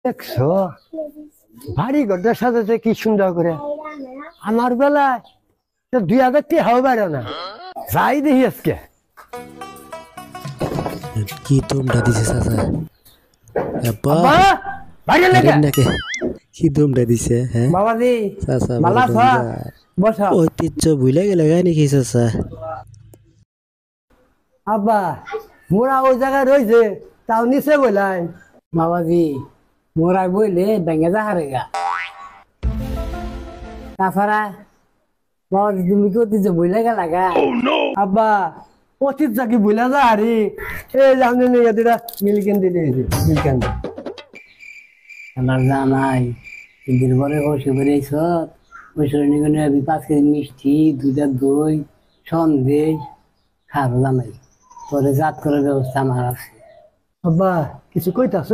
দেখছো বাড়ি ঘরটা সাজাতে কি সুন্দর করে। আমার বেলায় তো 2000 টাকা হবে পারো না। যাই দেখি আজকে কি দমটা দিছে চাচা। আব্বা আব্বা বাইরে লেগে নাকি কি দমটা দিছে হ্যাঁ বাবাজি চাচা ভালো বড় আছো? দমটা বসো। ঐতিহ্য ভুলে গেলে গাই নাকি চাচা। আব্বা মোরা ওই জায়গায় রয়েছে তাও নিচে বললাই বাবাজি মোরা বইলে ভেঙে যা হারে গা তাছাড়া বাবাজি তুমি কি অতীত বইলে গেলা গা? আব্বা অতীত কি বইলা যা হারি এই জানি নিয়ে দুটা মিলকেন দিতে মিলকেন আমার জামাই দিন পরে বসে বেরিয়েছ বসে নিগনে 5 কেজি মিষ্টি 2টা দই সন্দেশ খাবো জামাই পরে জাত করার ব্যবস্থা আমার আছে। আব্বা কিছু কইতাছ?